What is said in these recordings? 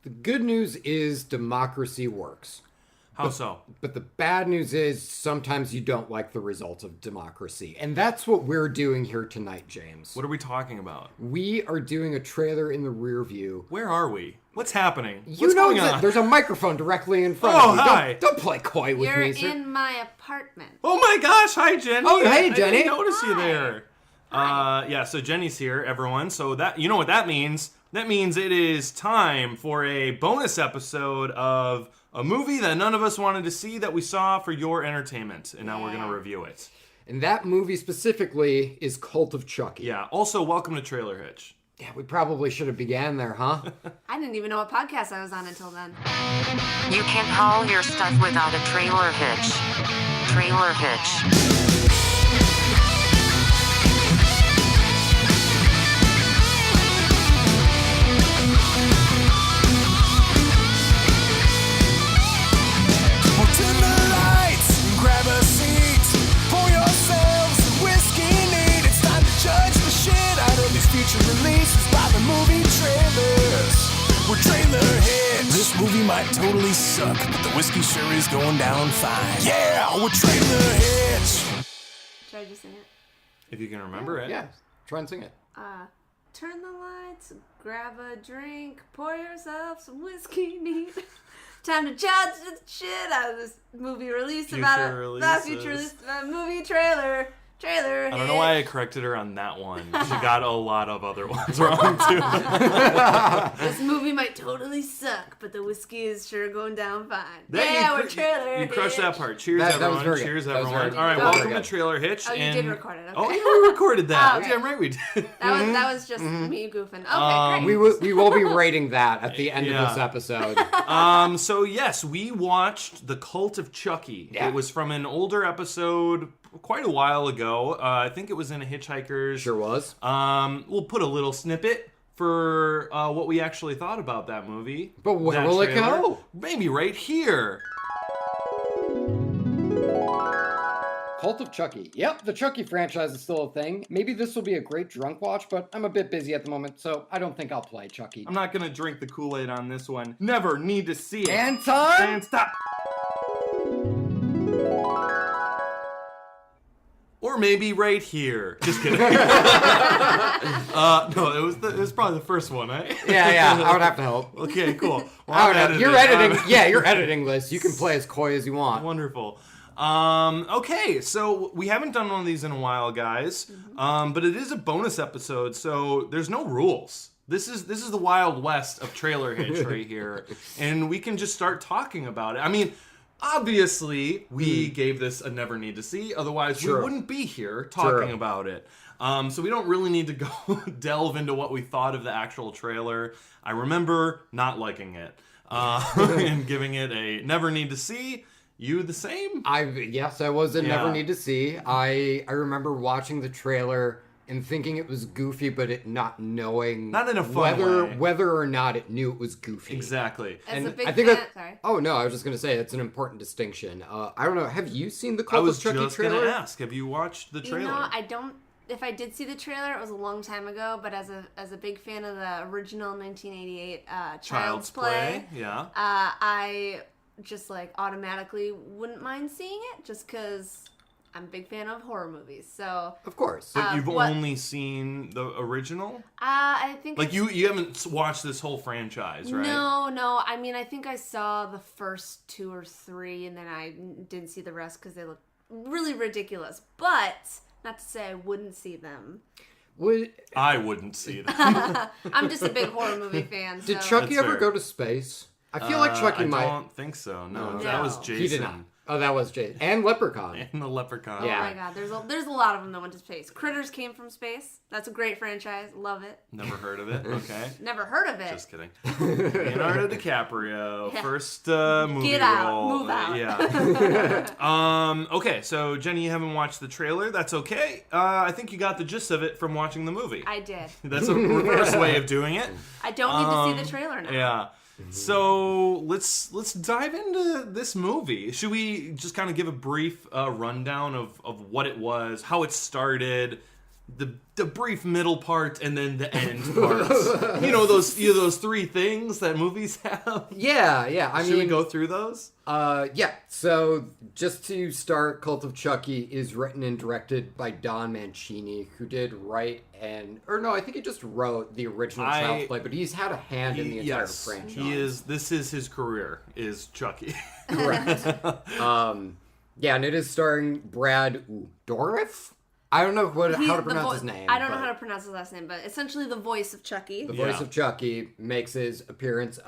The good news is democracy works. How so? But the bad news is sometimes you don't like the results of democracy. And that's what we're doing here tonight, James. What are we talking about? We are doing a trailer in the Rearview. Where are we? What's happening? What's going on? There's a microphone directly in front of you. Hi. Don't play coy with me, sir. You're in my apartment. Oh my gosh, hi Jenny. Oh, hey, Jenny. I didn't notice you Hi. there. Yeah, so Jenny's here, everyone. So that you know what that means? That means it is time for a bonus episode of a movie that none of us wanted to see that we saw for your entertainment, and now we're going to review it. And that movie specifically is Cult of Chucky. Yeah, also welcome to Trailer Hitch. Yeah, we probably should have began there, huh? I didn't even know what podcast I was on until then. You can't haul your stuff without a trailer hitch. Trailer hitch. Turn the lights, grab a seat, pour yourselves some whiskey neat. It's time to judge the shit out of these future releases by the movie trailers. We're trailer hits. This movie might totally suck, but the whiskey sure is going down fine. Yeah, we're trailer hits. Should I just sing it? If you can remember it. Yeah, try and sing it. Turn the lights, grab a drink, pour yourself some whiskey neat. Time to judge the shit out of this movie release Future about a releases. future release about a movie trailer. I don't know why I corrected her on that one. She got a lot of other ones wrong, too. This movie might totally suck, but the whiskey is sure going down fine. That we're trailer You crushed that hitch. part. Cheers, That was everyone. very good. Cheers, That was everyone. very All right, good. welcome Very to good. Trailer Hitch. Oh, you did record it. Okay. Oh, yeah, we recorded that. Oh, okay. Yeah, right, we did. That was just me goofing. Okay, great. We will be rating that at the end of this episode. So yes, we watched The Cult of Chucky. Yeah. It was from an older episode quite a while ago. I think it was in a Hitch Hikers. Sure was. We'll put a little snippet for what we actually thought about that movie. But where That will it trailer. go? Maybe right here. Cult of Chucky. Yep, the Chucky franchise is still a thing. Maybe this will be a great drunk watch, but I'm a bit busy at the moment, so I don't think I'll play Chucky. I'm not gonna drink the Kool-Aid on this one. Never need to see it. And time! And stop. Or maybe right here. Just kidding. No, it was probably the first one, eh? Yeah, I would have to help. Okay, cool. Well, You're editing. Yeah, you're editing this. You can play as coy as you want. Wonderful. Okay, so we haven't done one of these in a while, guys. But it is a bonus episode, so there's no rules. This is the Wild West of Trailer Hitch right here, and we can just start talking about it. I mean, obviously, we gave this a never need to see. Otherwise, we wouldn't be here talking about it. So we don't really need to go delve into what we thought of the actual trailer. I remember not liking it and giving it a never need to see. You the same? Yes, I was a never Yeah. need to see. I remember watching the trailer and thinking it was goofy, but it not knowing Not in a fun way. whether or not it knew it was goofy. Exactly. As a big I think fan, that, sorry. Oh no, I was just gonna say it's an important distinction. I don't know. Have you seen the I Cult was of Chucky just trailer? gonna ask, have you watched the trailer? You know, I don't. If I did see the trailer, it was a long time ago. But as a big fan of the original 1988 Child's Play, yeah. I just like automatically wouldn't mind seeing it, just because I'm a big fan of horror movies. So Of course. But you've what- only seen the original? I think Like you haven't watched this whole franchise, right? No. I mean, I think I saw the first 2 or 3, and then I didn't see the rest because they look really ridiculous. But not to say I wouldn't see them. I wouldn't see them. I'm just a big horror movie fan. Did so. Chucky That's ever fair. go to space? I feel like Chucky I might. don't think so. No, No. that was Jason. He did not. Oh, that was Jason. And Leprechaun. And the Leprechaun. Yeah. Oh my god, there's a lot of them that went to space. Critters came from space. That's a great franchise. Love it. Never heard of it. Okay. Never heard of it. Just kidding. Leonardo DiCaprio, Yeah. first movie Get out. role. Move out. Yeah. Okay, so Jenny, you haven't watched the trailer. That's okay. I think you got the gist of it from watching the movie. I did. That's a reverse way of doing it. I don't need to see the trailer now. Yeah. So let's dive into this movie. Should we just kind of give a brief rundown of what it was, how it started, the brief middle part and then the end part. those three things that movies have. Yeah. I Should we mean, go through those? yeah. So just to start, Cult of Chucky is written and directed by Don Mancini, who did write I think he just wrote the original Child's Play, but he's had a hand in the entire franchise. This is his career, is Chucky. Correct. Yeah, and it is starring Brad Dourif. I don't know how to pronounce his name. I don't know how to pronounce his last name, but essentially the voice of Chucky. The voice of Chucky makes his appearance.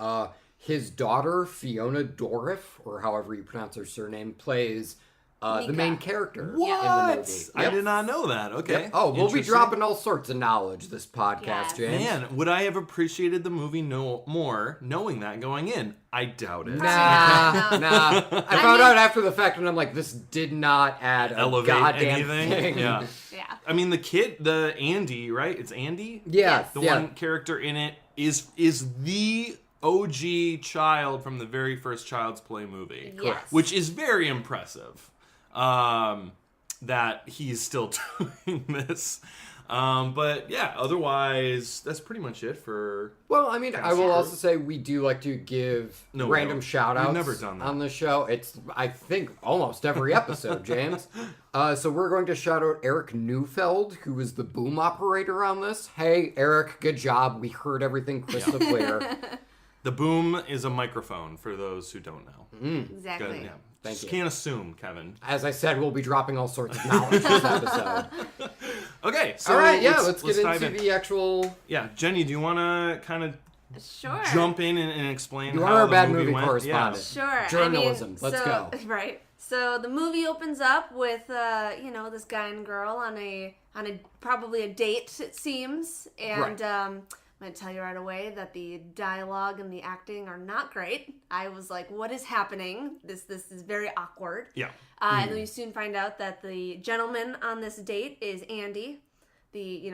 His daughter, Fiona Dourif, or however you pronounce her surname, plays the main character in the movie. I did not know that. Okay. Yep. Oh, we'll be dropping all sorts of knowledge this podcast, James. Man, would I have appreciated the movie more knowing that going in? I doubt it. Nah. I found out after the fact, and I'm like, this did not add a Elevate goddamn anything. thing. Yeah. Yeah. I mean, the Andy, right? It's Andy? Yeah. The one character in it is the OG child from the very first Child's Play movie. Yes. Which is very impressive. That he's still doing this. But yeah, otherwise, that's pretty much it for... Well, I mean, I will also say we do like to give random shout-outs We've never done that on the show. It's, I think, almost every episode, James. So we're going to shout out Eric Neufeld, who is the boom operator on this. Hey, Eric, good job. We heard everything crystal clear. The boom is a microphone, for those who don't know. Exactly. Good, yeah. Thank Just you. can't assume, Kevin. As I said, we'll be dropping all sorts of knowledge this episode. Okay, so all right, let's get dive into the actual... Yeah, Jenny, do you want to kind of Sure. jump in and explain You how are a the bad movie movie went? correspondent. Sure. Journalism. Let's go. Right. So the movie opens up with this guy and girl on a probably a date, it seems, and I'm going to tell you right away that the dialogue and the acting are not great. I was like, what is happening? This is very awkward. Yeah. And then you soon find out that the gentleman on this date is Andy. The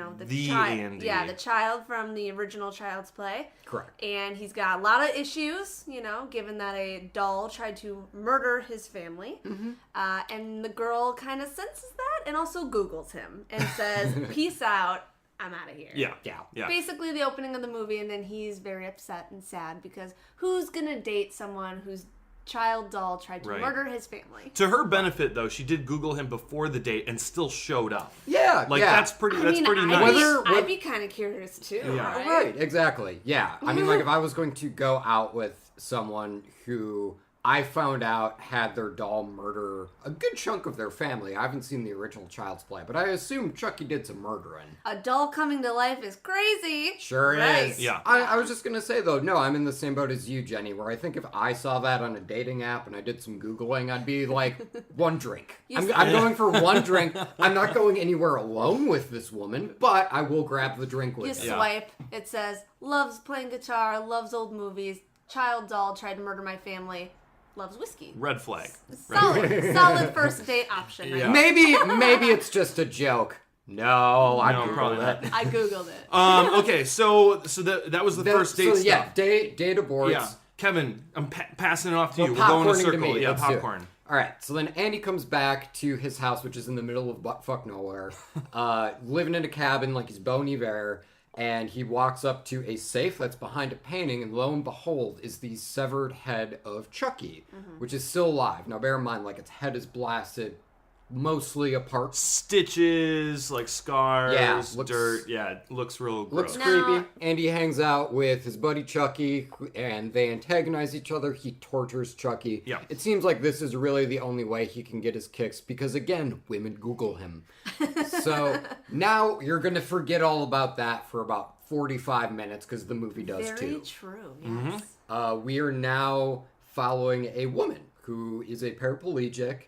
child. Andy. Yeah, the child from the original Child's Play. Correct. And he's got a lot of issues, given that a doll tried to murder his family. Mm-hmm. And the girl kind of senses that and also Googles him and says, peace out. I'm out of here. Yeah. Basically the opening of the movie, and then he's very upset and sad because who's gonna date someone whose child doll tried to murder his family? To her benefit, though, she did Google him before the date and still showed up. Yeah, that's pretty. That's pretty nice. I'd be kind of curious too. Yeah. Right, exactly. Yeah. I mean, if I was going to go out with someone who I found out had their doll murder a good chunk of their family. I haven't seen the original Child's Play, but I assume Chucky did some murdering. A doll coming to life is crazy. Sure right. is. Yeah. I was just going to say, though, no, I'm in the same boat as you, Jenny, where I think if I saw that on a dating app and I did some Googling, I'd be like, one drink. I'm going for one drink. I'm not going anywhere alone with this woman, but I will grab the drink with You her. swipe. It says, loves playing guitar, loves old movies, child doll tried to murder my family. Loves whiskey. Red flag. Solid first date option. Yeah. Right? Maybe it's just a joke. No, I probably Googled it. I Googled it. Okay, so that was the first date stuff. Yeah, date aborts. Yeah. Kevin, I'm passing it off to you. Well, We're going in a popcorning to circle. me. Yeah, Let's do it. popcorn. All right, so then Andy comes back to his house, which is in the middle of buttfuck nowhere, living in a cabin like he's Bon Iver, and he walks up to a safe that's behind a painting, and lo and behold is the severed head of Chucky, which is still alive. Now, bear in mind, like, its head is blasted mostly apart. Stitches, like scars, looks- dirt. Yeah, it looks real gross. Looks creepy. Andy hangs out with his buddy Chucky, and they antagonize each other. He tortures Chucky. Yeah. It seems like this is really the only way he can get his kicks, because, again, women Google him. So now you're going to forget all about that for about 45 minutes, because the movie does Very too. true, yes. We are now following a woman who is a paraplegic,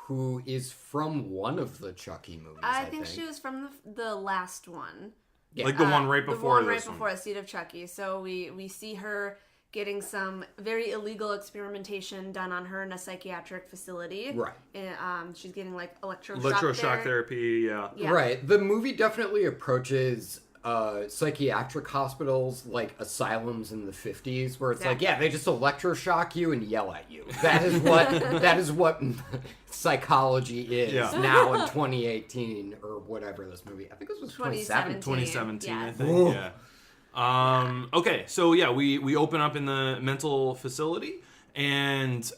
who is from one of the Chucky movies, I think she was from the last one. Yeah. Like the one right before the one this right before The Seed of Chucky. So we see her getting some very illegal experimentation done on her in a psychiatric facility. Right. And she's getting like electroshock Electroshock therapy, yeah. Right. The movie definitely approaches psychiatric hospitals, like asylums in the 50s, where it's like, yeah, they just electroshock you and yell at you. That is what psychology is now in 2018 or whatever this movie. I think this was 2017, yeah. I think. Yeah. Okay, so yeah, we open up in the mental facility. And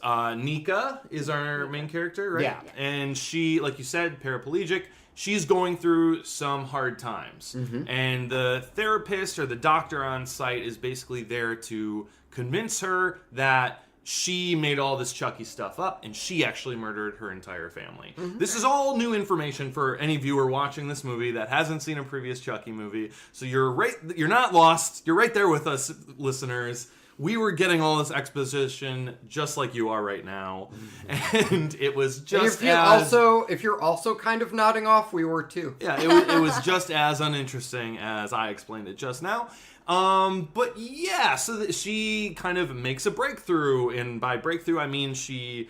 Nika is our main character, right? Yeah. And she, like you said, paraplegic. She's going through some hard times. Mm-hmm. And the therapist or the doctor on site is basically there to convince her that she made all this Chucky stuff up and she actually murdered her entire family. Mm-hmm. This is all new information for any viewer watching this movie that hasn't seen a previous Chucky movie. So you're not lost. You're right there with us, listeners. We were getting all this exposition just like you are right now, and it was just if you're also kind of nodding off, we were too. Yeah, it was just as uninteresting as I explained it just now. But yeah, so she kind of makes a breakthrough, and by breakthrough I mean she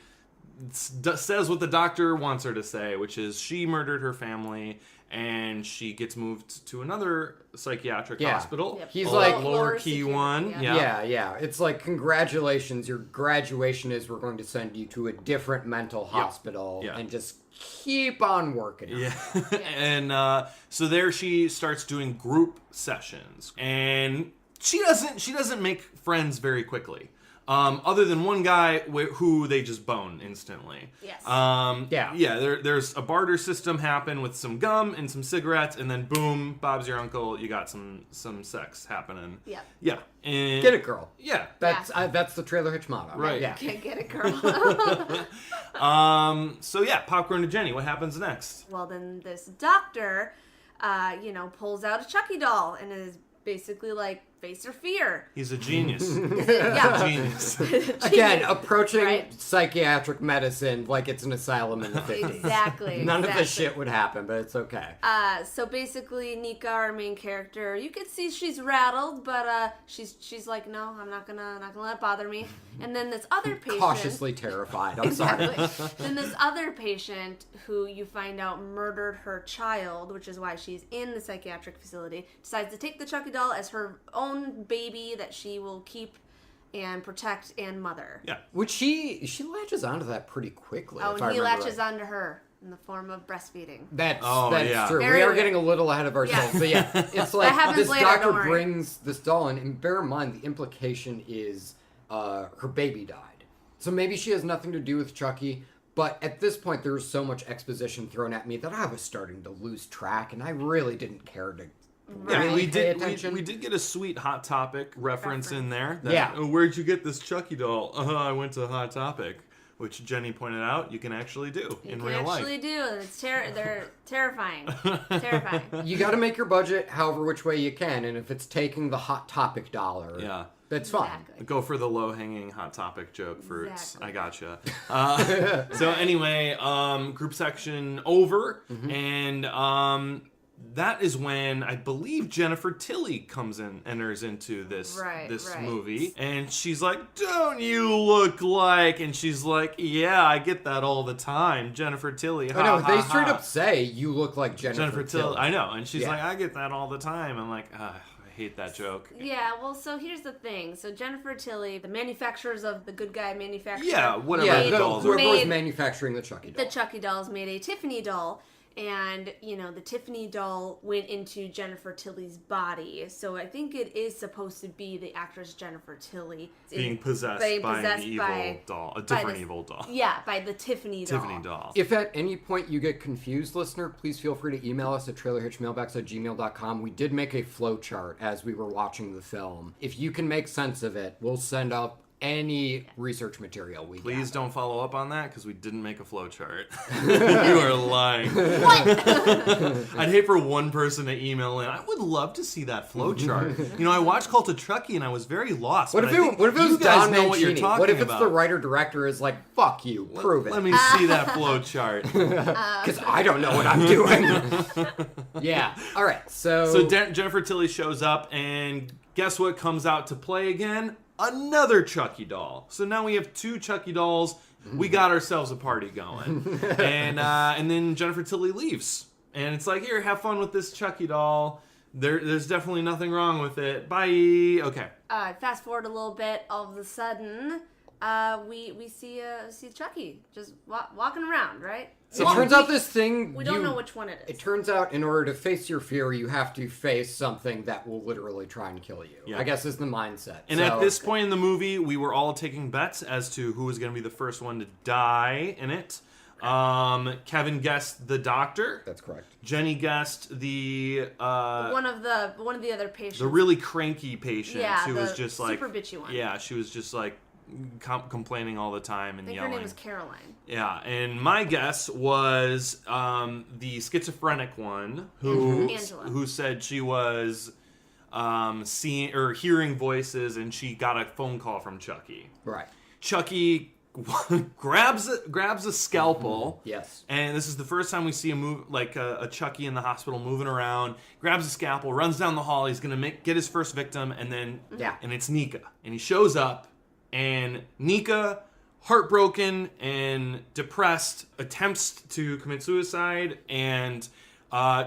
says what the doctor wants her to say, which is she murdered her family. And she gets moved to another psychiatric hospital. Yep. He's like lower key one. Yeah. It's like, congratulations, your graduation is we're going to send you to a different mental hospital and just keep on working. Yeah. And so there she starts doing group sessions, and she doesn't make friends very quickly. Other than one guy who they just bone instantly. Yes. There's a barter system happen with some gum and some cigarettes, and then boom, Bob's your uncle. You got some sex happening. Yep. Yeah. And Get it, girl. Yeah. That's the Trailer Hitch motto. Right. Yeah. Can't get it, girl. So yeah, popcorn to Jenny. What happens next? Well, then this doctor, pulls out a Chucky doll and is basically like, face your fear. He's a genius. Yeah. Genius. Again, approaching Right? psychiatric medicine like it's an asylum in the 50s. Exactly. None of this shit would happen, but it's okay. So basically, Nika, our main character, you could see she's rattled, but she's like, no, I'm not gonna let it bother me. And then this other patient, Cautiously terrified. I'm sorry. Then this other patient, who you find out murdered her child, which is why she's in the psychiatric facility, decides to take the Chucky doll as her own baby that she will keep and protect and mother. Yeah. Which she latches onto that pretty quickly. Oh, if and I he remember latches right. onto her in the form of breastfeeding. That's yeah. true. Very we are weird. getting a little ahead of ourselves. Yeah. So yeah, it's like happens this later, doctor don't worry. brings this doll in, and bear in mind the implication is her baby died. So maybe she has nothing to do with Chucky. But at this point, there was so much exposition thrown at me that I was starting to lose track, and I really didn't care to. Yeah, I mean, we pay did attention. we did get a sweet Hot Topic reference in there. That, Yeah. "Oh, where'd you get this Chucky doll? I went to Hot Topic," which Jenny pointed out you can actually do in real life. Actually do. It's they're terrifying. Terrifying. You got to make your budget however which way you can, and if it's taking the Hot Topic dollar, Yeah. that's fine. Exactly. Go for the low-hanging Hot Topic joke for Exactly. I gotcha. So anyway, group section over, and that is when I believe Jennifer Tilly enters into this Right. movie, and she's like, "Don't you look like?" And she's like, "Yeah, I get that all the time, Jennifer Tilly." I know, ha, they ha, straight ha." up say, you look like Jennifer Tilly. I know, and she's Yeah. like, "I get that all the time." I'm like, I hate that joke. Yeah, well, so here's the thing. So Jennifer Tilly, the manufacturers of the Good Guy manufacturer, Yeah, whatever Yeah, the dolls are. whoever was Made- manufacturing the Chucky doll. the Chucky dolls made a Tiffany doll. And, the Tiffany doll went into Jennifer Tilly's body. So I think it is supposed to be the actress Jennifer Tilly. Being possessed by an evil doll, a different evil doll. Yeah, by the Tiffany doll. Tiffany doll. If at any point you get confused, listener, please feel free to email us at trailerhitchmailbacks@gmail.com. We did make a flow chart as we were watching the film. If you can make sense of it, we'll send up any research material we Please gather. don't follow up on that because we didn't make a flowchart. You are lying. What? I'd hate for one person to email in. I would love to see that flowchart. I watched Cult of Chucky and I was very lost. What but if I it think was you guys Don know what you're Mancini? talking What if it's about. the writer-director is like, fuck you, prove it. Let me see that flowchart. Because I don't know what I'm doing. Yeah. All right, So Jennifer Tilly shows up, and guess what comes out to play again? Another Chucky doll. So now we have two Chucky dolls. We got ourselves a party going. And then Jennifer Tilly leaves. And it's like, here, have fun with this Chucky doll. There's definitely nothing wrong with it. Bye. Okay. Fast forward a little bit. All of a sudden, we see Chucky just walking around, right? So it turns out this thing... We don't know which one it is. It turns out in order to face your fear, you have to face something that will literally try and kill you. Yeah. I guess is the mindset. And at this point in the movie, we were all taking bets as to who was going to be the first one to die in it. Kevin guessed the doctor. That's correct. Jenny guessed the one of the other patients. the really cranky patient who was just like super bitchy one. Yeah, she was just like complaining all the time and I think yelling. her name was Caroline. Yeah, and my guess was the schizophrenic one who said she was seeing or hearing voices and she got a phone call from Chucky. Right. Chucky grabs a scalpel. Yes. And this is the first time we see a Chucky in the hospital moving around. Grabs a scalpel, runs down the hall. He's gonna get his first victim, and then and it's Nika. And he shows up, and Nika, heartbroken and depressed, attempts to commit suicide. And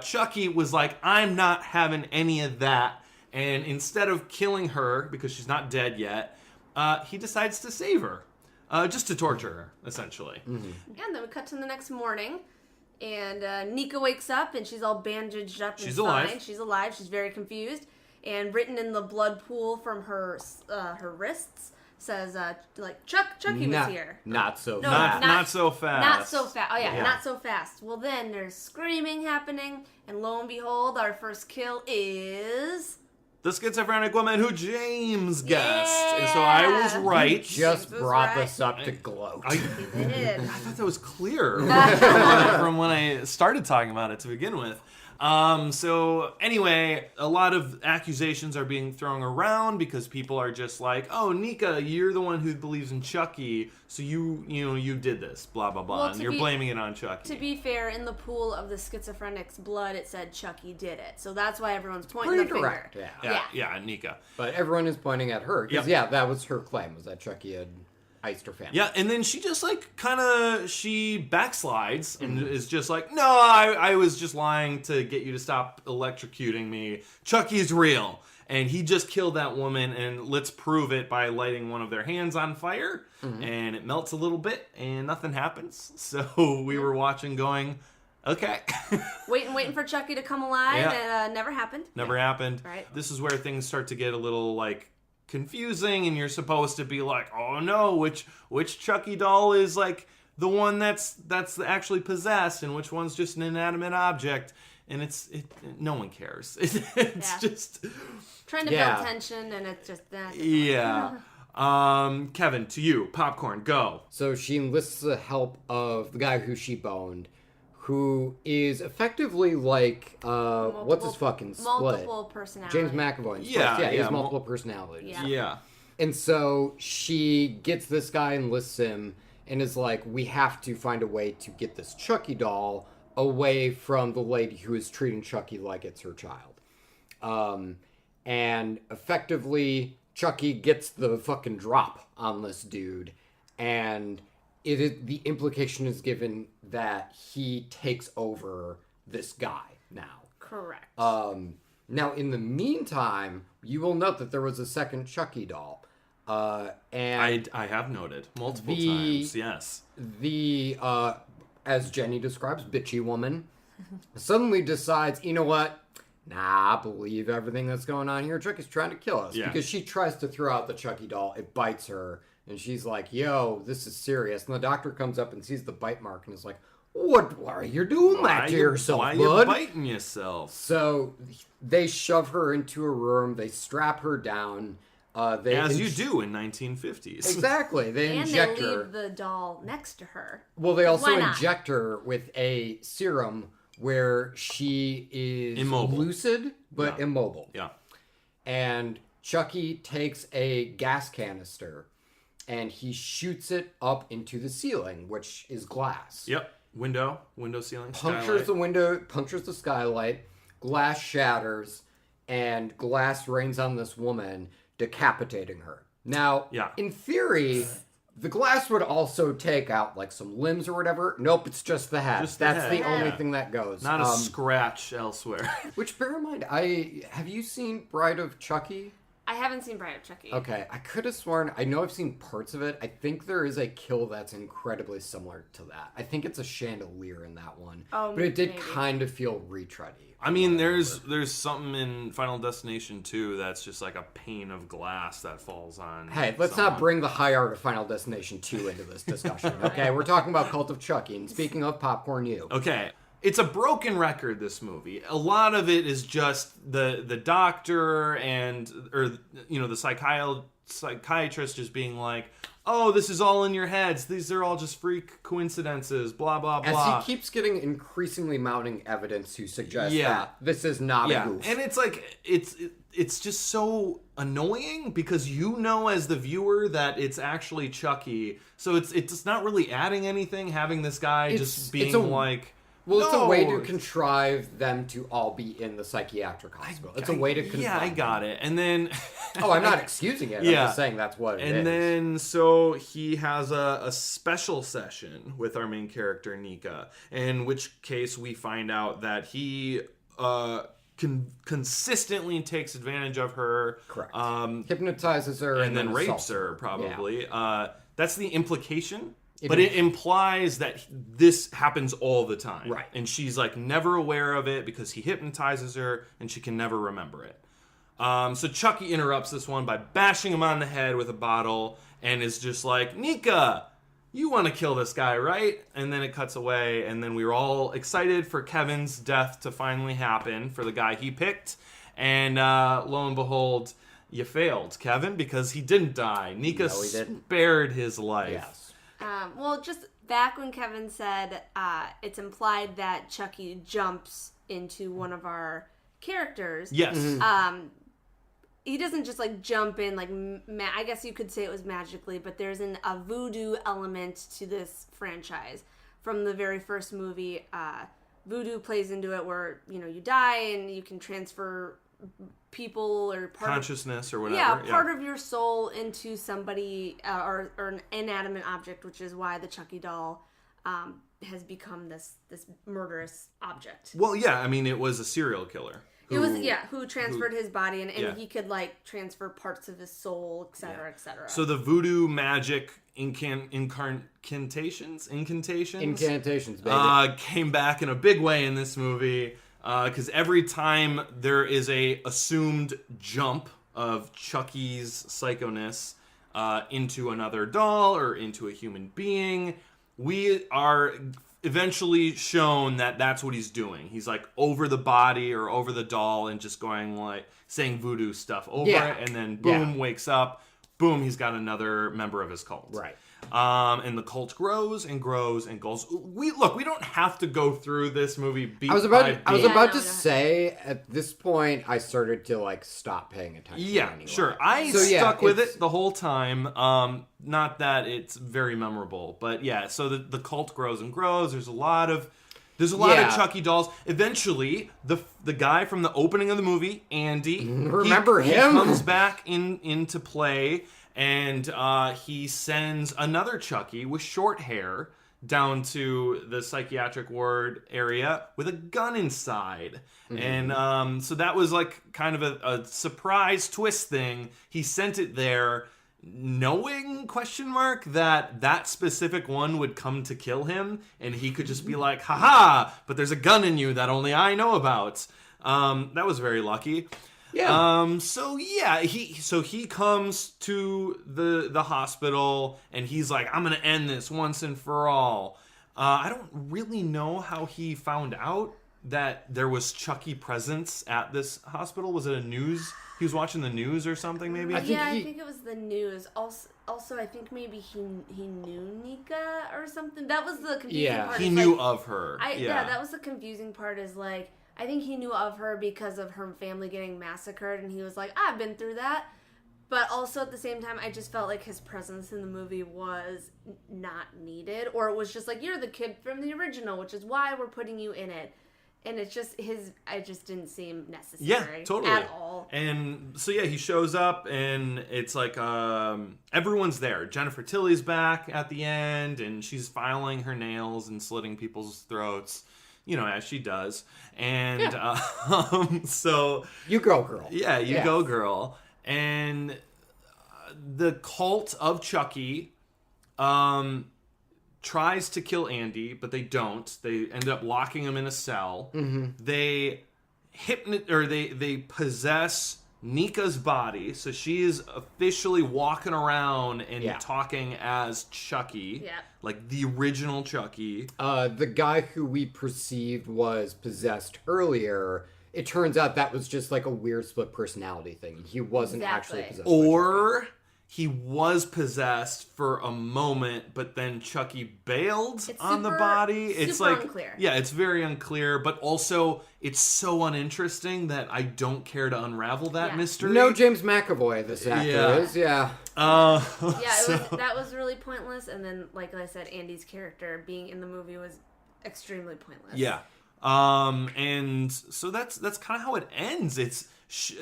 Chucky was like, "I'm not having any of that." And instead of killing her because she's not dead yet, he decides to save her. Just to torture her, essentially. Mm-hmm. And then we cut to the next morning, and Nika wakes up, and she's all bandaged up. She's and alive. Fine. She's alive. She's very confused. And written in the blood pool from her wrists says, Chucky was here. Not so No, fast. Not so fast. Not so fast. Oh, yeah, not so fast. Well, then there's screaming happening, and lo and behold, our first kill is... the schizophrenic woman who James guessed. And so I was right. Just was brought right. this up to gloat. He did. I thought that was clear from when I started talking about it to begin with. So anyway, a lot of accusations are being thrown around because people are just like, "Oh, Nika, you're the one who believes in Chucky, so you did this, blah blah blah," Well, and you're blaming it on Chucky. To be fair, in the pool of the schizophrenic's blood, it said Chucky did it. So that's why everyone's pointing the Pretty finger. direct, yeah, Nika. But everyone is pointing at her. Because, that was her claim, was that Chucky had iced her family. Yeah, and then she just she backslides and is just like, "No, I was just lying to get you to stop electrocuting me. Chucky's real. And he just killed that woman, and let's prove it by lighting one of their hands on fire, and it melts a little bit, and nothing happens." So we were watching going, okay. waiting for Chucky to come alive, and never happened. Never happened. Right. This is where things start to get a little, confusing, and you're supposed to be like, "Oh no, which Chucky doll is the one that's actually possessed, and which one's just an inanimate object?" And no one cares. It's just trying to build tension, and it's just that. Yeah. Kevin, to you, popcorn, go. So she enlists the help of the guy who she boned, who is effectively what's his fucking split? Multiple personalities. James McAvoy. He has multiple personalities. Yeah. And so she gets this guy, enlists him, and is like, "We have to find a way to get this Chucky doll away from the lady who is treating Chucky like it's her child." And effectively, Chucky gets the fucking drop on this dude, and the implication is given that he takes over this guy now. Correct. Now, in the meantime, you will note that there was a second Chucky doll. And I have noted multiple times, yes. The, as Jenny describes, bitchy woman suddenly decides, "You know what? Nah, I believe everything that's going on here. Chucky's trying to kill us." Yeah. Because she tries to throw out the Chucky doll. It bites her. And she's like, "Yo, this is serious." And the doctor comes up and sees the bite mark and is like, What are you doing that to yourself, why bud? Why you biting yourself? So they shove her into a room. They strap her down. As you do in 1950s. Exactly. They inject they her. leave the doll next to her. Well, they also Why not? inject her with a serum where she is Immobile. lucid but immobile. Yeah. And Chucky takes a gas canister and he shoots it up into the ceiling, which is glass. Yep. Window ceiling, Punctures skylight. the window, punctures the skylight, glass shatters, and glass rains on this woman, decapitating her. Now, in theory, The glass would also take out like some limbs or whatever. Nope, it's just the head. Just the That's head, the only yeah. thing that goes. Not a scratch elsewhere. Which, bear in mind, have you seen Bride of Chucky? I haven't seen Bride of Chucky. Okay, I could have sworn, I know I've seen parts of it. I think there is a kill that's incredibly similar to that. I think it's a chandelier in that one. Oh, but it did maybe. kind of feel retready. I mean, there's something in Final Destination 2 that's just like a pane of glass that falls on. Hey, let's not bring the high art of Final Destination 2 into this discussion, okay? We're talking about Cult of Chucky, and speaking of Popcorn U. Okay. It's a broken record, this movie. A lot of it is just the doctor the psychiatrist just being like, oh, this is all in your heads. These are all just freak coincidences, blah, blah, blah. As he keeps getting increasingly mounting evidence to suggest Yeah. that this is not a goof. And it's like, it's just so annoying because you know as the viewer that it's actually Chucky. So it's not really adding anything having this guy just being like... Well, it's a way to No. contrive them to all be in the psychiatric hospital. It's a way to contrive. Yeah, I got it. And then... Oh, I'm not excusing it. I'm just saying that's what it is. And then, so he has a special session with our main character, Nika, in which case we find out that he consistently takes advantage of her. Correct. Hypnotizes her and then rapes assaults her, probably. Yeah. That's the implication. It implies that this happens all the time. Right. And she's like never aware of it because he hypnotizes her and she can never remember it. So Chucky interrupts this one by bashing him on the head with a bottle and is just like, Nika, you want to kill this guy, right? And then it cuts away, and then we were all excited for Kevin's death to finally happen for the guy he picked. And lo and behold, you failed, Kevin, because he didn't die. Nika No, he didn't. spared his life. Yes. Well, just back when Kevin said it's implied that Chucky jumps into one of our characters. Yes. He doesn't just like jump in like I guess you could say it was magically, but there's a voodoo element to this franchise. From the very first movie, voodoo plays into it where you die and you can transfer people or consciousness or whatever. Yeah, part of your soul into somebody or an inanimate object, which is why the Chucky doll has become this murderous object. Well, yeah, I mean, it was a serial killer. Who transferred his body and Yeah. he could like transfer parts of his soul, etc., etc. So the voodoo magic incantations, Baby. came back in a big way in this movie. Because every time there is a assumed jump of Chucky's psychoness into another doll or into a human being, we are eventually shown that that's what he's doing. He's like over the body or over the doll and just going like saying voodoo stuff over it, and then boom, wakes up. Boom, he's got another member of his cult. Right. And the cult grows and grows and goes. We don't have to go through this movie beat by beat. I was about to say at this point I started to like stop paying attention. Yeah, anyway. sure. I stuck with it the whole time. Not that it's very memorable, but yeah. So the cult grows and grows. There's a lot of Chucky dolls. Eventually, the guy from the opening of the movie, Andy, Remember he him? comes back into play. And he sends another Chucky with short hair down to the psychiatric ward area with a gun inside. Mm-hmm. And so that was like kind of a surprise twist thing. He sent it there knowing, that specific one would come to kill him. And he could just be like, haha, but there's a gun in you that only I know about. That was very lucky. Yeah. He comes to the hospital and he's like, I'm gonna end this once and for all. I don't really know how he found out that there was Chucky presence at this hospital. Was it a news? He was watching the news or something, maybe. I think it was the news. Also, I think maybe he knew Nika or something. That was the confusing part. He knew of her. That was the confusing part. Is like. I think he knew of her because of her family getting massacred, and he was like, I've been through that. But also at the same time, I just felt like his presence in the movie was not needed, or it was just like, you're the kid from the original, which is why we're putting you in it. And it's just it just didn't seem necessary. Yeah, totally. At all. And so he shows up and it's like everyone's there. Jennifer Tilly's back at the end and she's filing her nails and slitting people's throats, as she does. And so you go, girl. Yeah, you go, girl. And the Cult of Chucky tries to kill Andy, but they don't. They end up locking him in a cell. Mm-hmm. They they possess Nika's body, so she is officially walking around and talking as Chucky, like the original Chucky. The guy who we perceived was possessed earlier, it turns out that was just like a weird split personality thing. He wasn't actually possessed. Or he was possessed for a moment, but then Chucky bailed on the body. It's super like unclear. Yeah, it's very unclear, but also it's so uninteresting that I don't care to unravel that mystery. No James McAvoy, this actor is. Yeah. That was really pointless. And then, like I said, Andy's character being in the movie was extremely pointless. Yeah. And so that's kind of how it ends. It's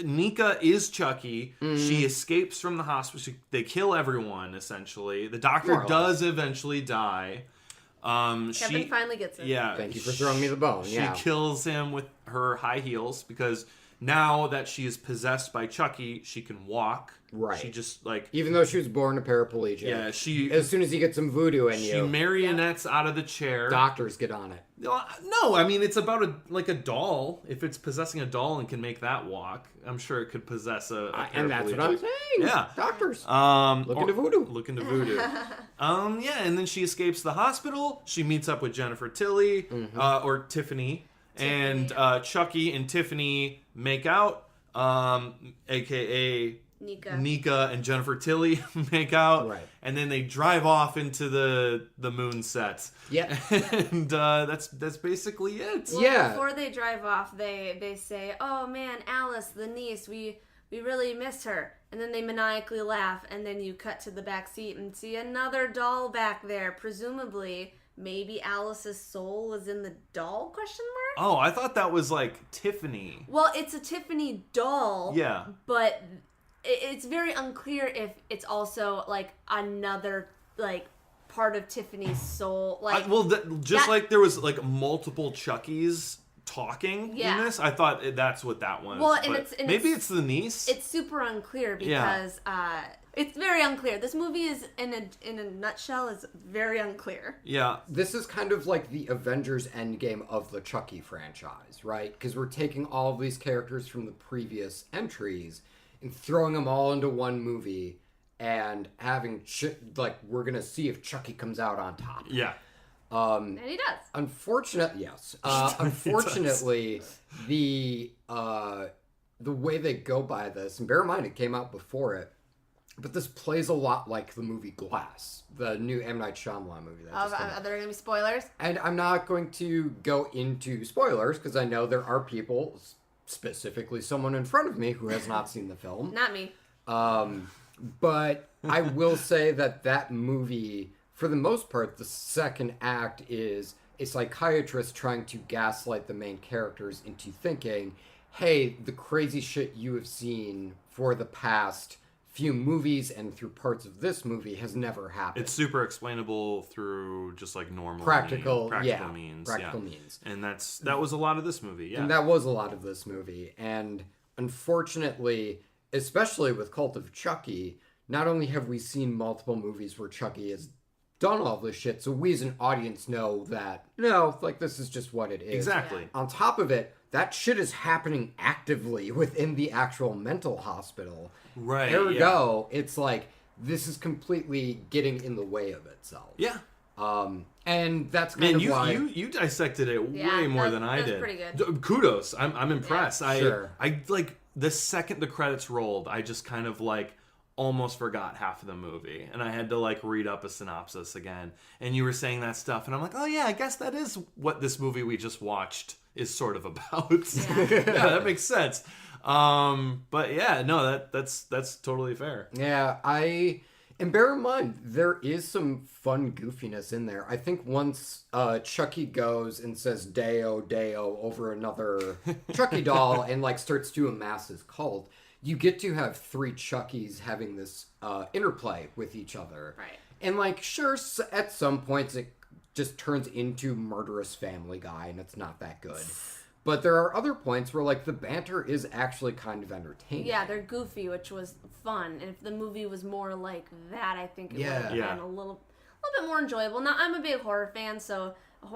Nika is Chucky. Mm-hmm. She escapes from the hospital. They kill everyone, essentially. The doctor does eventually die. Kevin finally gets it. Yeah. Thank you for throwing me the bone. She kills him with her high heels because now that she is possessed by Chucky, she can walk. Right. She just even though she was born a paraplegic. Yeah, as soon as you get some voodoo in she marionettes out of the chair. Doctors get on it. No, I mean it's about a doll. If it's possessing a doll and can make that walk, I'm sure it could possess a and that's what I'm saying. Yeah, doctors. Look into voodoo. Look into voodoo. And then she escapes the hospital. She meets up with Jennifer Tilly or Tiffany. And Chucky and Tiffany make out, a.k.a. Nika and Jennifer Tilly make out. Right. And then they drive off into the moon set. Yeah. And that's basically it. Well, before they drive off, they say, "Oh man, Alice, the niece, we really miss her." And then they maniacally laugh, and then you cut to the back seat and see another doll back there, presumably. Maybe Alice's soul was in the doll, question mark? Oh, I thought that was like Tiffany. Well, it's a Tiffany doll. Yeah. But it's very unclear if it's also like another like part of Tiffany's soul. Like like there was like multiple Chuckies talking in this. I thought that's what that was. Well, maybe it's the niece. It's super unclear because it's very unclear. This movie is in a nutshell is very unclear. Yeah. This is kind of like the Avengers Endgame of the Chucky franchise, right? Because we're taking all of these characters from the previous entries and throwing them all into one movie and having we're gonna see if Chucky comes out on top. Yeah. And he does. Unfortunately, the way they go by this, and bear in mind it came out before it, but this plays a lot like the movie Glass, the new M. Night Shyamalan movie. Are there going to be spoilers? And I'm not going to go into spoilers because I know there are people, specifically someone in front of me, who has not seen the film. Not me. But I will say that movie, for the most part, the second act is a psychiatrist trying to gaslight the main characters into thinking, hey, the crazy shit you have seen for the past few movies and through parts of this movie has never happened. It's super explainable through just like normal practical means. And that was a lot of this movie. Yeah. And that was a lot of this movie. And unfortunately, especially with Cult of Chucky, not only have we seen multiple movies where Chucky has done all this shit, so we as an audience know that, this is just what it is. Exactly. Yeah. On top of it, that shit is happening actively within the actual mental hospital. Right. Ergo, it's like, this is completely getting in the way of itself. Yeah. And that's kind of why... you dissected it way more than I did. Pretty good. Kudos. I'm impressed. Yeah, sure. I the second the credits rolled, I just kind of almost forgot half of the movie, and I had to read up a synopsis again. And you were saying that stuff, and I'm like, oh yeah, I guess that is what this movie we just watched is sort of about. Yeah, that makes sense. But yeah, no, that's totally fair. Yeah, And bear in mind, there is some fun goofiness in there. I think once Chucky goes and says Deo, Deo over another Chucky doll and like starts to amass his cult, you get to have 3 Chuckies having this interplay with each other. Right. And like, sure, at some points it just turns into murderous Family Guy and it's not that good. But there are other points where, like, the banter is actually kind of entertaining. Yeah, they're goofy, which was fun. And if the movie was more like that, I think it would have been a little bit more enjoyable. Now, I'm a big horror fan, so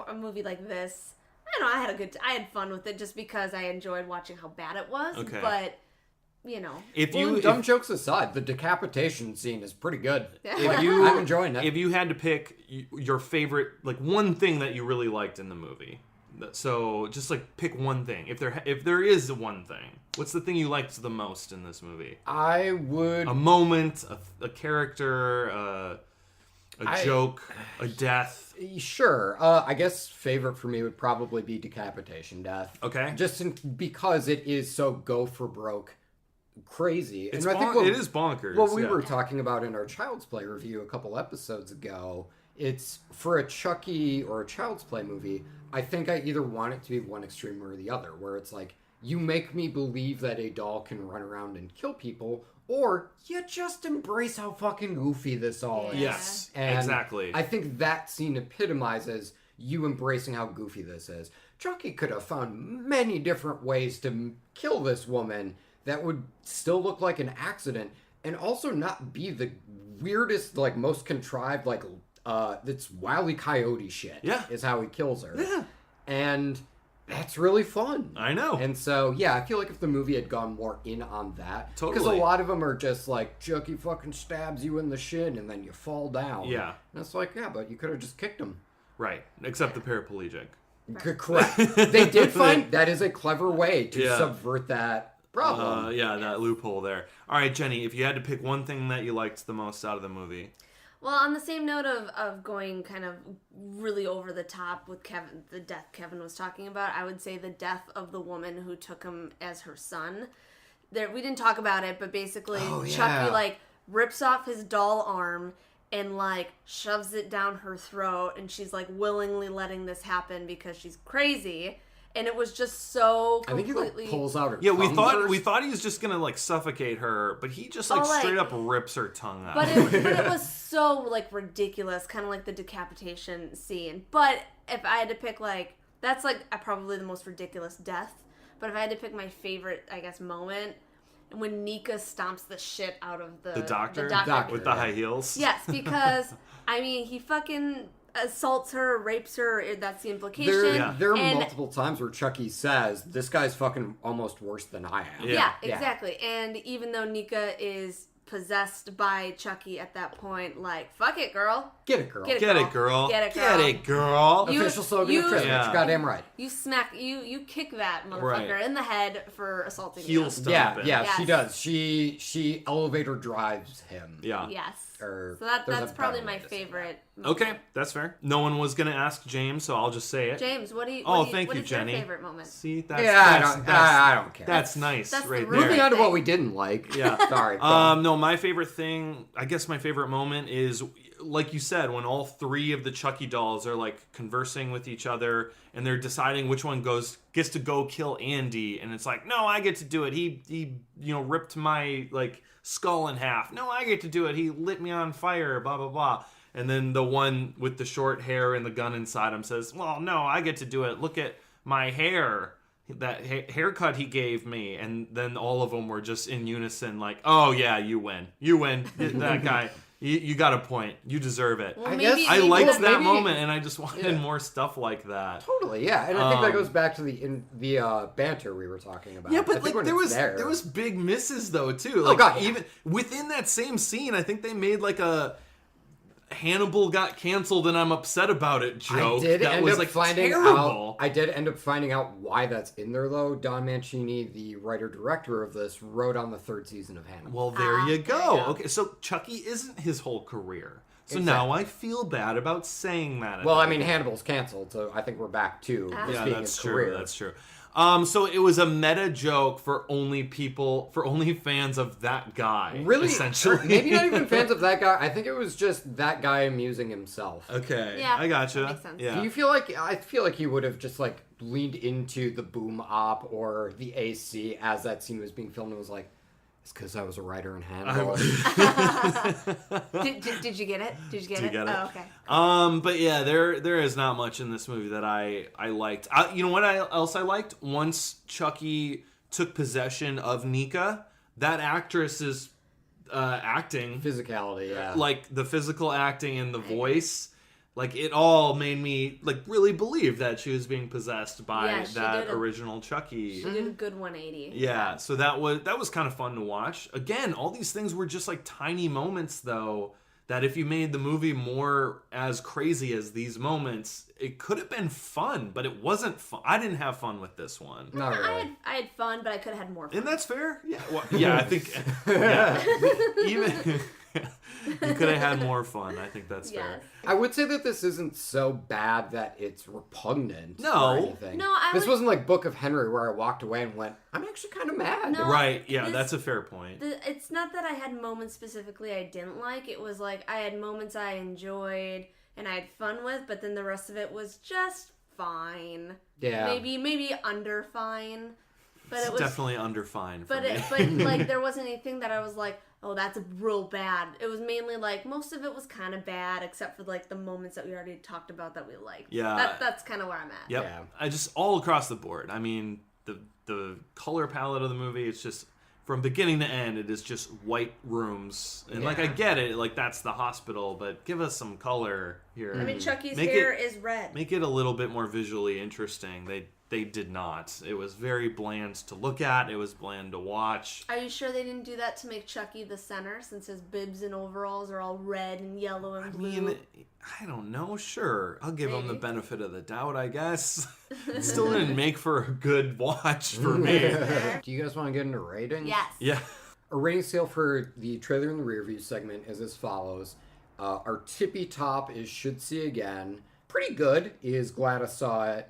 a movie like this, I don't know, I had fun with it just because I enjoyed watching how bad it was. Okay. But, you know. Dumb jokes aside, the decapitation scene is pretty good. I'm enjoying it. If you had to pick your favorite, like, one thing that you really liked in the movie, so just like pick one thing. If there is one thing, what's the thing you liked the most in this movie? I would... A moment, a character, a joke, a death. Sure. I guess favorite for me would probably be decapitation death. Okay. Because it is so go for broke crazy. It is bonkers. What we were talking about in our Child's Play review a couple episodes ago, it's for a Chucky or a Child's Play movie, I think I either want it to be one extreme or the other, where it's like, you make me believe that a doll can run around and kill people, or you just embrace how fucking goofy this all is. Yes, And exactly. I think that scene epitomizes you embracing how goofy this is. Chucky could have found many different ways to kill this woman that would still look like an accident, and also not be the weirdest, like, most contrived, like, it's Wile E. Coyote shit. Yeah. Is how he kills her. Yeah. And that's really fun. I know. And so, yeah, I feel like if the movie had gone more in on that. Totally. Because a lot of them are just like, Chucky fucking stabs you in the shin and then you fall down. Yeah. And it's like, yeah, but you could have just kicked him. Right, except the paraplegic. Correct. They did find that is a clever way to Yeah. subvert that problem. That loophole there. All right, Jenny, if you had to pick one thing that you liked the most out of the movie. Well, on the same note of going kind of really over the top with Kevin, the death Kevin was talking about, I would say the death of the woman who took him as her son. We didn't talk about it, but basically Chucky, like, rips off his doll arm and, like, shoves it down her throat, and she's, like, willingly letting this happen because she's crazy. And it was just so completely... I think he, like, pulls out her Yeah, we tongue first. thought he was just gonna, like, suffocate her, but he just, like, straight up rips her tongue out. But it was so, like, ridiculous, kind of like the decapitation scene. But if I had to pick, like, that's, like, probably the most ridiculous death. But if I had to pick my favorite, I guess, moment, when Nika stomps the shit out of the doctor with the high heels. Yes, because, I mean, he fucking assaults her, rapes her, that's the implication. There are multiple times where Chucky says, this guy's fucking almost worse than I am. Yeah, exactly. And even though Nika is possessed by Chucky at that point, like, fuck it, girl. Get it, girl. Get it, Get girl. it, girl. Get it, girl. Get it, girl. Official slogan of Christmas. Yeah. Goddamn right. You smack, you kick that motherfucker in the head for assaulting Heel you. stomp. Yeah, Yes. she does. She elevator drives him. Yeah. Yes. Or So there's that's a probably better my way to say favorite moment. Okay, that's fair. No one was gonna ask James, so I'll just say it. James, what is Thank you, your Jenny. favorite moment? See, that's I don't care. That's nice That's the right ruling. there. Moving on to what we didn't like. Yeah. Sorry. No, my favorite thing, I guess my favorite moment is, like you said, when all 3 of the Chucky dolls are, like, conversing with each other and they're deciding which one gets to go kill Andy, and it's like, no, I get to do it. He ripped my, like, skull in half. No, I get to do it. He lit me on fire, blah, blah, blah. And then the one with the short hair and the gun inside him says, well, no, I get to do it. Look at my hair. That haircut he gave me. And then all of them were just in unison like, oh, yeah, you win. You win. That guy. You got a point. You deserve it. Well, I maybe, guess I maybe liked that's- that maybe- moment, and I just wanted more stuff like that. Totally, yeah. And I think that goes back to the banter we were talking about. Yeah, I but think like when there was big misses though too. Like, God, yeah. even within that same scene, I think they made like a Hannibal got canceled and I'm upset about it joke. I did that end was up like finding terrible. out. I did end up finding out why that's in there, though. Don Mancini, the writer-director of this, wrote on the 3rd season of Hannibal. Well, there you go. there you go. Okay, so Chucky isn't his whole career. So Exactly. now I feel bad about saying that. Well, I mean, Hannibal's canceled, so I think we're back to this yeah, being that's his true. career. That's true. So it was a meta joke for only fans of that guy. Really? Essentially. Maybe not even fans of that guy. I think it was just that guy amusing himself. Okay. Yeah, I gotcha. that makes sense. Yeah. Do you feel like, I feel like he would have just like leaned into the boom op or the AC as that scene was being filmed and was like, it's because I was a writer in Hannibal. Did you get it? Did you get Do you it? get it? Oh, okay. But yeah, there is not much in this movie that I liked. You know what else I liked? Once Chucky took possession of Nika, that actress's acting, Physicality, yeah. like the physical acting and the voice, like it all made me like really believe that she was being possessed by Yeah, she that did original Chucky. She did a good 180. Yeah, so that was kind of fun to watch. Again, all these things were just like tiny moments though, that if you made the movie more as crazy as these moments, it could have been fun, but it wasn't fun. I didn't have fun with this one. Not really. I had fun, but I could have had more fun. And that's fair. Yeah. Well, yeah, I think even you could have had more fun. I think that's fair. Yes. I would say that this isn't so bad that it's repugnant No. or anything. No, I This would- wasn't like Book of Henry where I walked away and went, I'm actually kind of mad. No. Right. Yeah, This- that's a fair point. It's not that I had moments specifically I didn't like. It was like I had moments I enjoyed and I had fun with, but then the rest of it was just fine. Yeah. Maybe under fine. But It's it was definitely under fine for but me. but like there wasn't anything that I was like, oh, that's real bad. It was mainly like most of it was kind of bad, except for like the moments that we already talked about that we liked. Yeah. That's kind of where I'm at. Yep. Yeah. I just all across the board. I mean, the color palette of the movie, it's just from beginning to end, it is just white rooms. And like I Yeah. get it, like that's the hospital, but give us some color here. I mean, Chucky's Make hair it- is red. Make it a little bit more visually interesting. They did not. It was very bland to look at. It was bland to watch. Are you sure they didn't do that to make Chucky the center, since his bibs and overalls are all red and yellow and I blue? mean, I don't know. Sure, I'll give them the Maybe. benefit of the doubt, I guess. It still didn't make for a good watch for me. Do you guys want to get into ratings? Yes. Yeah. A rating scale for the trailer and the rear view segment is as follows. Our tippy top is should see again. Pretty good is glad I saw it.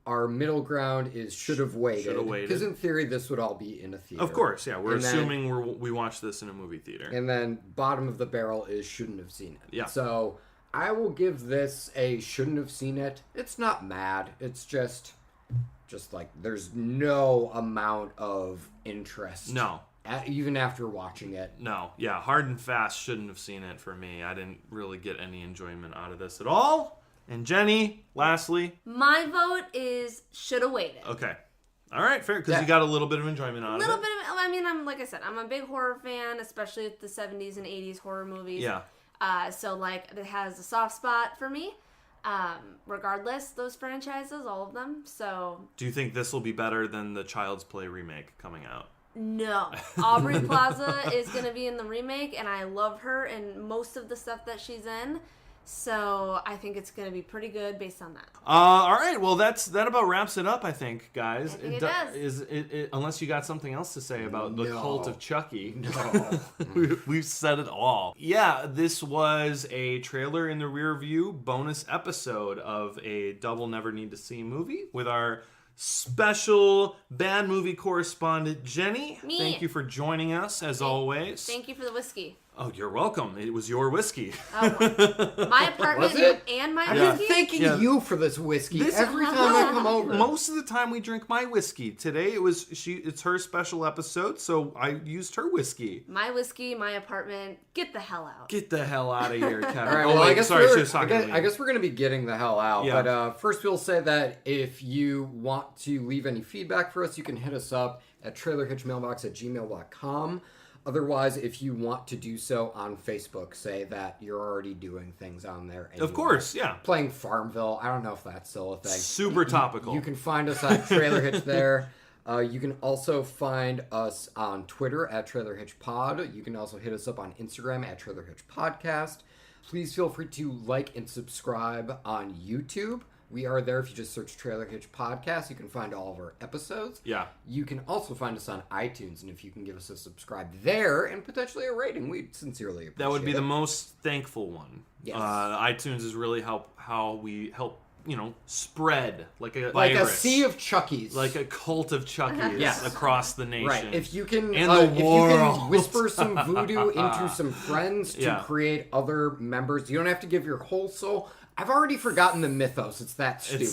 Our middle ground is should have waited. Shoulda waited. Because in theory, this would all be in a theater. Of course, yeah. We're And then- assuming we watched this in a movie theater. And then bottom of the barrel is shouldn't have seen it. Yeah. So I will give this a shouldn't have seen it. It's not mad. It's just like there's no amount of interest. No. Even after watching it. No, yeah, hard and fast shouldn't have seen it for me. I didn't really get any enjoyment out of this at all. And Jenny, lastly, My vote is should have waited. okay. All right, fair, because Yeah. you got a little bit of enjoyment out A of little it. bit of, I mean, I'm like I said, I'm a big horror fan, especially with the 70s and 80s horror movies. Yeah. So like it has a soft spot for me. Regardless, those franchises, all of them. So Do you think this will be better than the Child's Play remake coming out? no, Aubrey Plaza is gonna be in the remake, and I love her and most of the stuff that she's in. So I think it's gonna be pretty good based on that. All right, well, that about wraps it up, I think, guys. I think it do- does. Is it unless you got something else to say about the No. Cult of Chucky. No. We've said it all. Yeah, this was a trailer in the rear view bonus episode of a Double Never Need to See movie with our special bad movie correspondent, Jenny. Me. Thank you for joining us, as always. Thank you for the whiskey. Oh, you're welcome. It was your whiskey. My apartment Was it? and my I've Yeah. been whiskey. thanking Yeah. you for this whiskey This- every time I come over. Most of the time we drink my whiskey. Today it's her special episode, so I used her whiskey. My whiskey, my apartment. Get the hell out. Get the hell out of here, Kevin. All right, Oh, well, wait, I guess sorry, we're, she was talking to me. I guess we're going to be getting the hell out. Yeah. But first, we'll say that if you want to leave any feedback for us, you can hit us up at trailerhitchmailbox@gmail.com. Otherwise, if you want to do so on Facebook, say that you're already doing things on there. Of anyway. course, yeah. Playing Farmville. I don't know if that's still a thing. Super topical. You can find us on Trailer Hitch there. You can also find us on Twitter at Trailer Hitch Pod. You can also hit us up on Instagram at Trailer Hitch Podcast. Please feel free to like and subscribe on YouTube. We are there if you just search Trailer Hitch Podcast. You can find all of our episodes. Yeah. You can also find us on iTunes, and if you can give us a subscribe there and potentially a rating, we'd sincerely appreciate That would be it. the most thankful one. Yes. iTunes is really how we help spread like a Like virus. a sea of Chuckies. Like a cult of Chuckies Yes. across the nation. Right. If you can, And the if you world. can whisper some voodoo into some friends to Yeah. create other members, you don't have to give your whole soul. I've already forgotten the mythos. It's that stupid.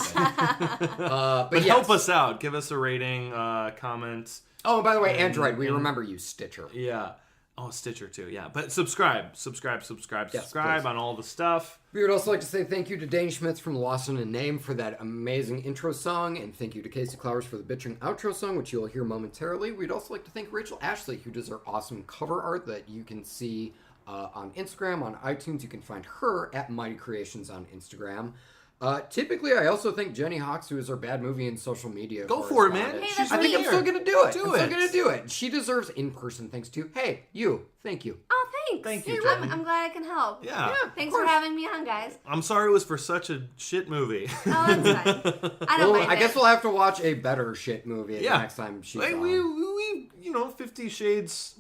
But But yes. help us out. Give us a rating, comment. Oh, and by the way, Android, we remember you, Stitcher. Yeah. Oh, Stitcher too. Yeah. But subscribe Yes, please. on all the stuff. We would also like to say thank you to Danny Schmitz from Lost in a Name for that amazing intro song, and thank you to Casey Clowers for the bitching outro song, which you'll hear momentarily. We'd also like to thank Rachel Ashley, who does our awesome cover art that you can see on Instagram, on iTunes. You can find her at Mighty Creations on Instagram. Typically, I also think Jenny Hawks, who is our bad movie and social media. Go for it, man. correspondent. Hey, that's I think I'm weird. still gonna do it. Do I'm it. still gonna do it. She deserves in-person thanks too. Hey, you. Thank you. Oh, thanks. Thank you, I'm, Jen. I'm glad I can help. Yeah. Thanks for having me on, guys. I'm sorry it was for such a shit movie. Oh, that's fine. I don't Well, mind I guess it. we'll have to watch a better shit movie Yeah. the next time she's Like, on. we 50 Shades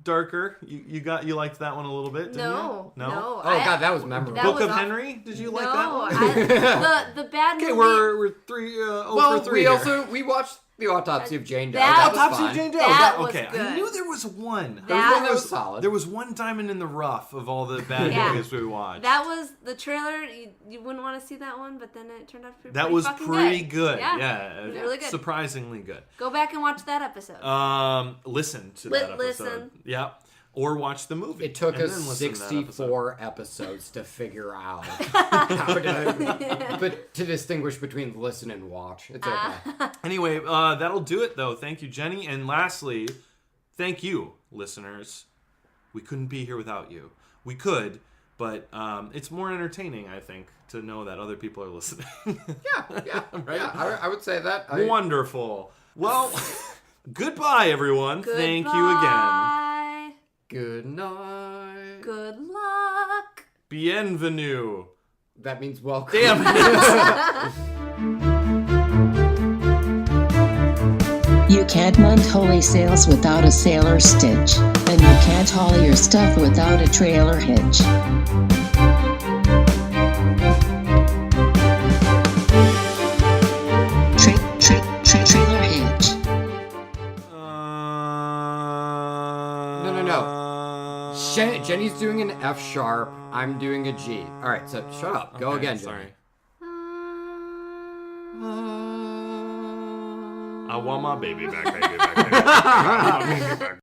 Darker. You liked that one a little bit, didn't No. you? No. Oh, God, that was memorable. That Book was of aw- Henry? Did you like that No, one? the bad Okay, movie. we're 3 Well, for 3 we here. we watched The Autopsy of Jane Doe. That That was Autopsy fun. of Jane Doe. That was okay, I good. knew there was one. There was one that was solid. There was one diamond in the rough of all the bad Yeah. movies we watched. That was the trailer. You wouldn't want to see that one, but then it turned out to be That was fucking pretty good. Yeah. It was really good. Surprisingly good. Go back and watch that episode. Listen to that episode. Listen. Yeah. Or watch the movie. It took and us then listen to that episode. 64 episodes to figure out how to distinguish between listen and watch. It's okay. Anyway, that'll do it, though. Thank you, Jenny. And lastly, thank you, listeners. We couldn't be here without you. We could, but it's more entertaining, I think, to know that other people are listening. Yeah, Right? yeah. I would say that. Wonderful. Well, goodbye, everyone. Thank you again. Goodbye. Good night. Good luck. Bienvenue. That means welcome. Damn it. You can't mount holy sails without a sailor stitch, and you can't haul your stuff without a trailer hitch. Trailer hitch. No. Jenny's doing an F sharp. I'm doing a G. All right, so shut up. Go Okay, again, sorry. Jenny. I want my baby back, baby back, baby back. I want my baby back.